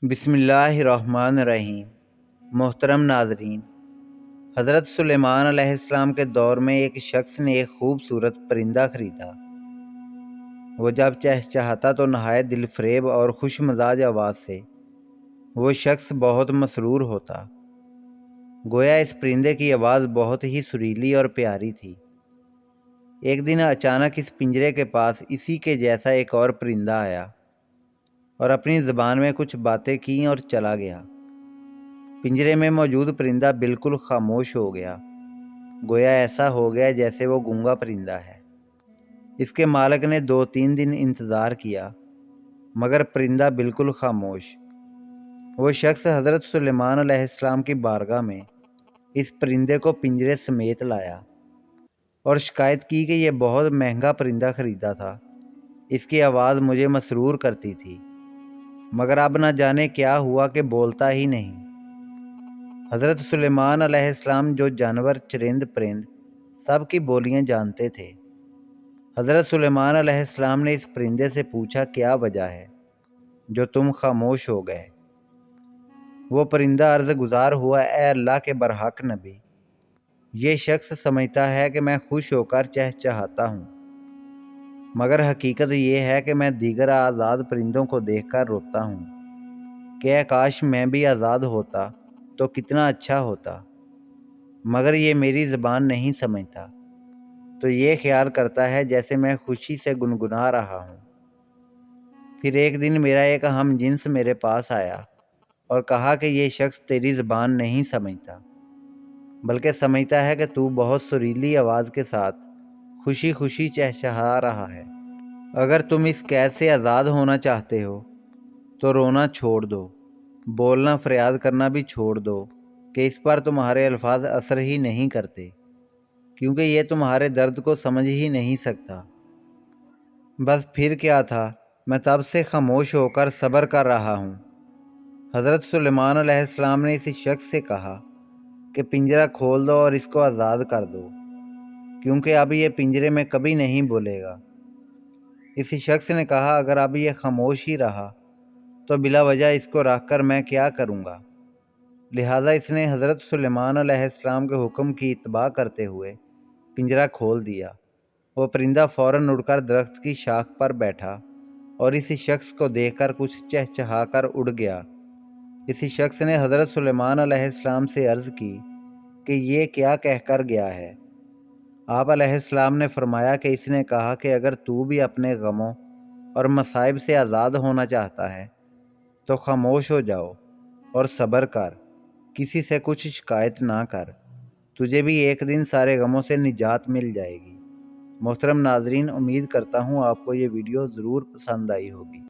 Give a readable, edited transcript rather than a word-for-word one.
بسم اللہ الرحمن الرحیم۔ محترم ناظرین، حضرت سلیمان علیہ السلام کے دور میں ایک شخص نے ایک خوبصورت پرندہ خریدا۔ وہ جب چہچہاتا تو نہایت دل فریب اور خوش مزاج آواز سے وہ شخص بہت مسرور ہوتا، گویا اس پرندے کی آواز بہت ہی سریلی اور پیاری تھی۔ ایک دن اچانک اس پنجرے کے پاس اسی کے جیسا ایک اور پرندہ آیا اور اپنی زبان میں کچھ باتیں کیں اور چلا گیا۔ پنجرے میں موجود پرندہ بالکل خاموش ہو گیا، گویا ایسا ہو گیا جیسے وہ گونگا پرندہ ہے۔ اس کے مالک نے 2-3 دن انتظار کیا، مگر پرندہ بالکل خاموش۔ وہ شخص حضرت سلیمان علیہ السلام کی بارگاہ میں اس پرندے کو پنجرے سمیت لایا اور شکایت کی کہ یہ بہت مہنگا پرندہ خریدا تھا، اس کی آواز مجھے مسرور کرتی تھی، مگر اب نہ جانے کیا ہوا کہ بولتا ہی نہیں۔ حضرت سلیمان علیہ السلام جو جانور، چرند پرند سب کی بولیاں جانتے تھے، حضرت سلیمان علیہ السلام نے اس پرندے سے پوچھا، کیا وجہ ہے جو تم خاموش ہو گئے؟ وہ پرندہ عرض گزار ہوا، اے اللہ کے برحق نبی، یہ شخص سمجھتا ہے کہ میں خوش ہو کر چہچہاتا ہوں، مگر حقیقت یہ ہے کہ میں دیگر آزاد پرندوں کو دیکھ کر روتا ہوں کہ اے کاش میں بھی آزاد ہوتا تو کتنا اچھا ہوتا، مگر یہ میری زبان نہیں سمجھتا، تو یہ خیال کرتا ہے جیسے میں خوشی سے گنگنا رہا ہوں۔ پھر ایک دن میرا ایک ہم جنس میرے پاس آیا اور کہا کہ یہ شخص تیری زبان نہیں سمجھتا، بلکہ سمجھتا ہے کہ تو بہت سریلی آواز کے ساتھ خوشی خوشی چہچہا رہا ہے۔ اگر تم اس قید سے آزاد ہونا چاہتے ہو تو رونا چھوڑ دو، بولنا فریاد کرنا بھی چھوڑ دو کہ اس پر تمہارے الفاظ اثر ہی نہیں کرتے، کیونکہ یہ تمہارے درد کو سمجھ ہی نہیں سکتا۔ بس پھر کیا تھا، میں تب سے خاموش ہو کر صبر کر رہا ہوں۔ حضرت سلیمان علیہ السلام نے اسی شخص سے کہا کہ پنجرہ کھول دو اور اس کو آزاد کر دو، کیونکہ اب یہ پنجرے میں کبھی نہیں بولے گا۔ اسی شخص نے کہا، اگر اب یہ خاموش ہی رہا تو بلا وجہ اس کو رکھ کر میں کیا کروں گا؟ لہٰذا اس نے حضرت سلیمان علیہ السلام کے حکم کی اتباع کرتے ہوئے پنجرہ کھول دیا۔ وہ پرندہ فوراً اڑ کر درخت کی شاخ پر بیٹھا اور اسی شخص کو دیکھ کر کچھ چہچہا کر اڑ گیا۔ اسی شخص نے حضرت سلیمان علیہ السلام سے عرض کی کہ یہ کیا کہہ کر گیا ہے؟ آپ علیہ السلام نے فرمایا کہ اس نے کہا کہ اگر تو بھی اپنے غموں اور مصائب سے آزاد ہونا چاہتا ہے تو خاموش ہو جاؤ اور صبر کر، کسی سے کچھ شکایت نہ کر، تجھے بھی ایک دن سارے غموں سے نجات مل جائے گی۔ محترم ناظرین، امید کرتا ہوں آپ کو یہ ویڈیو ضرور پسند آئی ہوگی۔